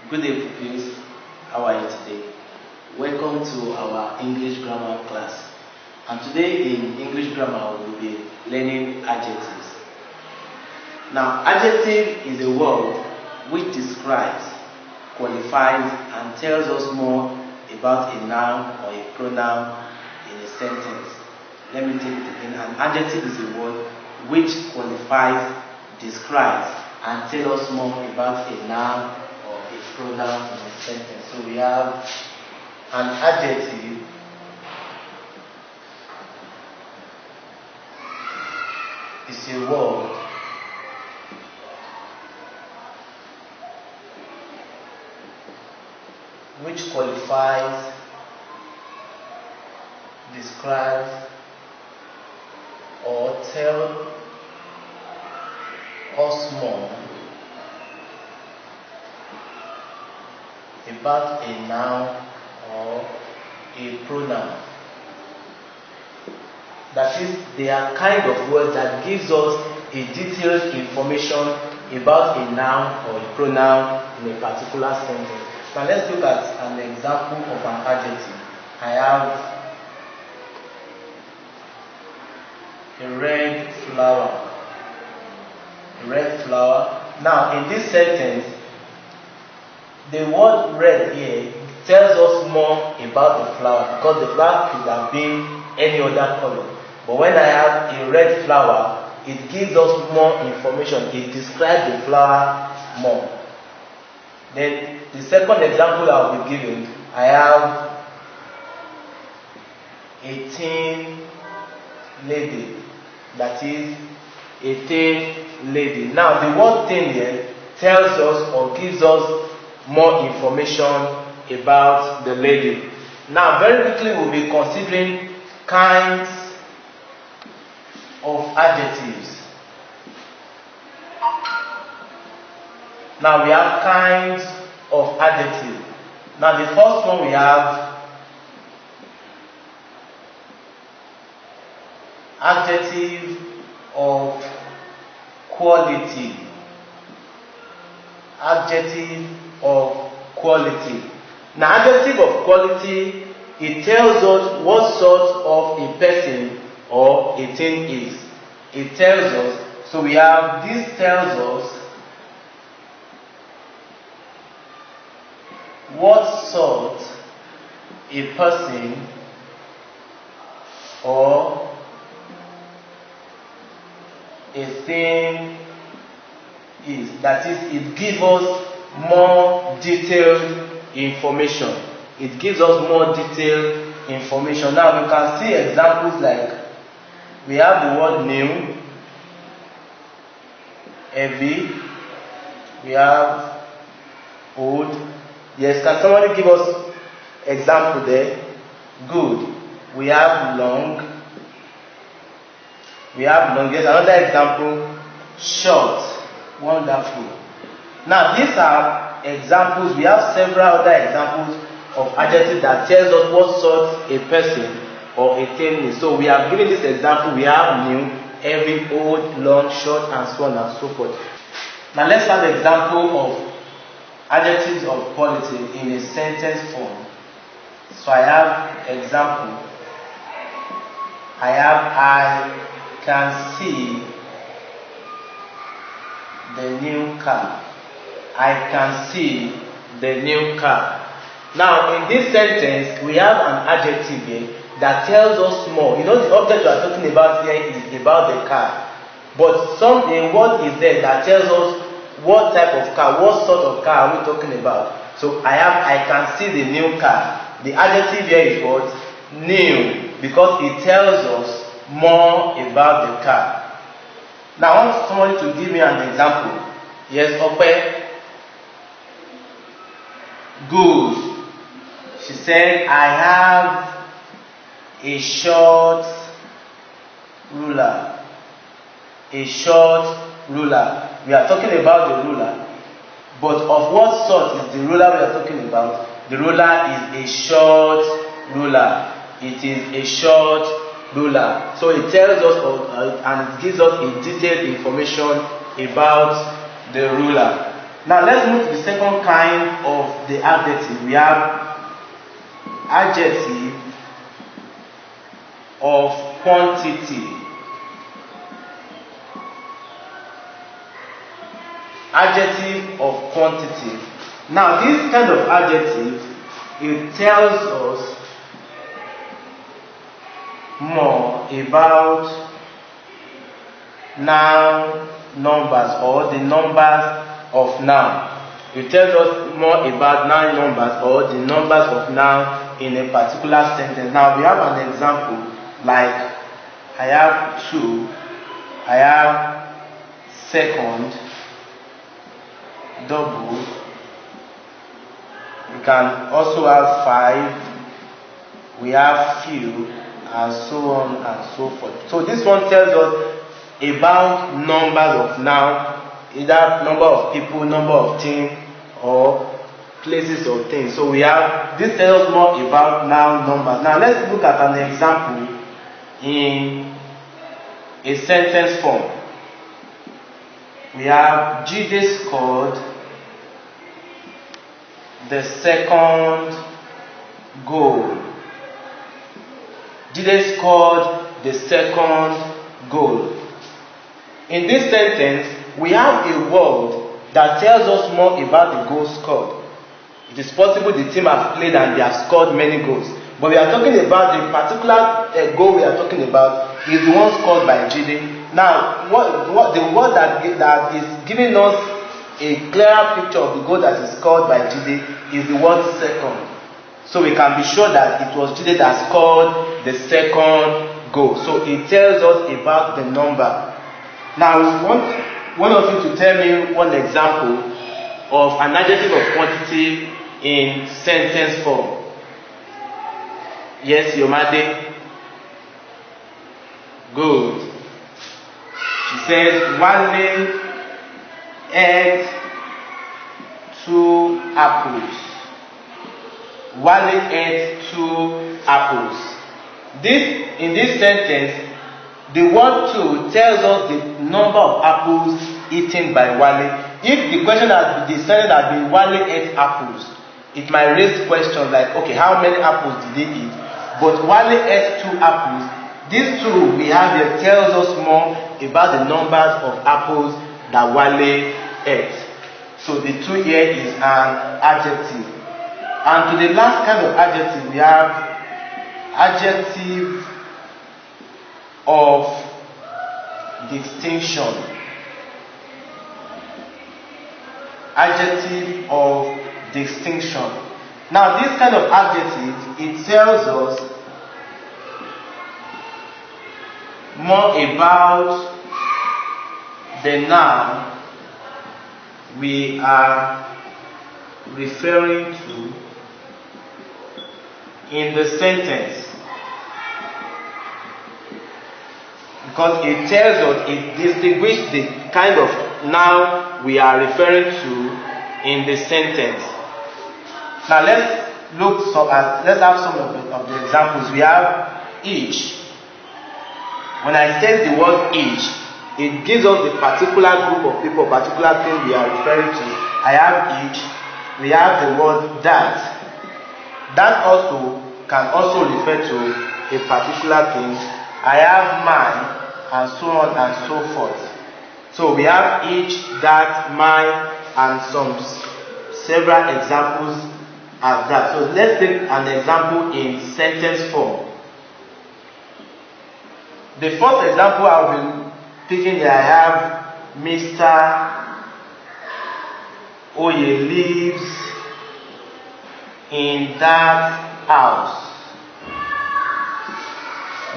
Good day, pupils. How are you today? Welcome to our English grammar class. And today in English grammar, we will be learning adjectives. Now, adjective is a word which describes, qualifies, and tells us more about a noun or a pronoun in a sentence. Let me take it again. An adjective is a word which qualifies, describes, and tells us more about a noun or a pronoun in a sentence. So we have an adjective is a word which qualifies, describes, or tells us more about a noun or a pronoun. That is, they are kind of words that gives us a detailed information about a noun or a pronoun in a particular sentence. Now let's look at an example of an adjective. I have a red flower. A red flower. Now in this sentence, the word red here tells us more about the flower because the flower could have been any other color. But when I have a red flower, it gives us more information. It describes the flower more. Then the second example I'll be giving, I have a thin lady. That is a thin lady. Now the word thin here tells us or gives us more information about the lady. Now very quickly we'll be considering kinds of adjectives. Now we have kinds of adjectives. Now the first one we have adjective of quality. Adjective of quality. Now adjective of quality, it tells us what sort of a person or a thing is. It tells us, so we have, this tells us what sort a person or a thing is. That is, it gives us more detailed information. It gives us more detailed information. Now we can see examples like we have the word new, heavy, we have old. Yes, can somebody give us example there? Good. We have long. We have long. Yes, another example, short. Wonderful. Now these are examples. We have several other examples of adjectives that tells us what sort a person or a thing is. So we have given this example. We have new, heavy, old, long, short, and so on and so forth. Now let's have an example of adjectives of quality in a sentence form. So I have example. I can see the new car. I can see the new car. Now in this sentence we have an adjective here that tells us more. You know, the object we are talking about here is about the car, but a word is there that tells us what type of car, what sort of car are we talking about. So I can see the new car. The adjective here is what? New, because it tells us more about the car. Now I want somebody to give me an example. Yes, Ope. Good. She said, I have a short ruler. A short ruler. We are talking about the ruler. But of what sort is the ruler we are talking about? The ruler is a short ruler. It is a short ruler. So it tells us and it gives us a detailed information about the ruler. Now let's move to the second kind of the adjective. We have adjective of quantity. Adjective of quantity. Now this kind of adjective, it tells us more about noun numbers or the numbers of noun. It tells us more about noun numbers or the numbers of noun in a particular sentence. Now we have an example like I have 2, I have second, double. We can also have 5, we have few, and so on and so forth. So this one tells us about numbers of noun, either number of people, number of things, or places or things. So we have, this tells us more about noun numbers. Now let's look at an example in a sentence form. We have Jide scored the second goal. Jide scored the second goal. In this sentence, we have a word that tells us more about the goal scored. It is possible the team has played and they have scored many goals. But we are talking about the particular goal we are talking about is the one scored by Jide. Now, what the word that is giving us a clearer picture of the goal that is scored by Jide is the word second. So we can be sure that it was Jide that scored the second goal. So it tells us about the number. Now, I want one of you to tell me one example of an adjective of quantity in sentence form. Yes, Yomade. Good. She says, Wale ate 2 apples. Wale ate 2 apples. In this sentence, the word 2 tells us the number of apples eaten by Wale. If the question has been decided that the Wale ate apples, it might raise questions like, okay, how many apples did they eat? But Wale ate 2 apples. This 2 we have here tells us more about the numbers of apples that Wale ate. So the 2 here is an adjective. And to the last kind of adjective, we have adjective of distinction. Adjective of distinction. Now this kind of adjective, it tells us more about the noun we are referring to in the sentence. Because it tells us, it distinguishes the kind of noun we are referring to in the sentence. Now let's have some of the examples. We have each. When I say the word each, it gives us the particular group of people, particular thing we are referring to. I have each. We have the word that. That also can also refer to a particular thing. I have mine, and so on and so forth. So we have each, that, mine, and several examples as that. So let's take an example in sentence form. The first example I'll be picking here, I have Mr. Oye lives in that house.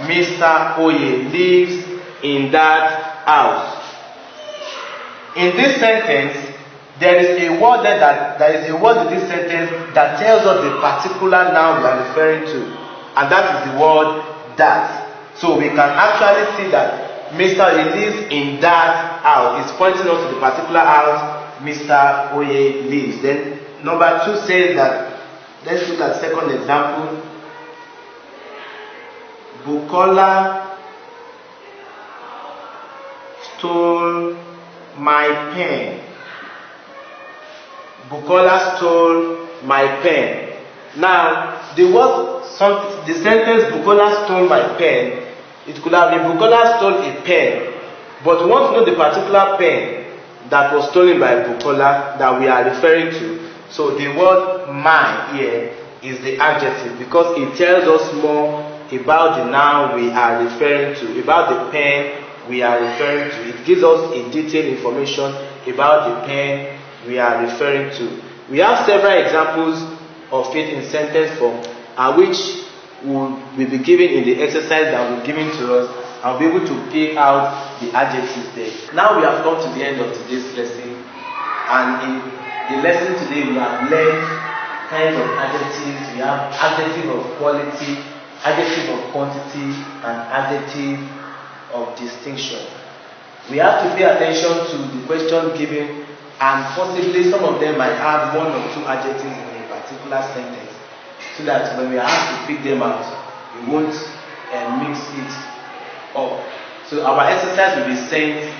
Mr. Oye lives in that house. In this sentence, there is a word in this sentence that tells us the particular noun we are referring to, and that is the word that. So we can actually see that Mr. Oye lives in that house. It's pointing us to the particular house Mr. Oye lives. Then number 2 says that, let's look at second example. Bukola stole my pen. Bukola stole my pen. Now, the sentence Bukola stole my pen, it could have been Bukola stole a pen, but we want to know the particular pen that was stolen by Bukola that we are referring to. So the word my here is the adjective because it tells us more about the noun we are referring to, about the pen we are referring to. It gives us a detailed information about the pen we are referring to. We have several examples of it in sentence form, which will be given in the exercise that will be given to us. I'll be able to pick out the adjectives there. Now we have come to the end of today's lesson, and in the lesson today we have learned kinds of adjectives. We have adjective of quality, adjective of quantity, and adjective of distinction. We have to pay attention to the question given, and possibly some of them might have one or two adjectives in a particular sentence, so that when we have to pick them out, we won't mix it up. So our exercise will be sent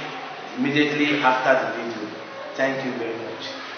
immediately after the video. Thank you very much.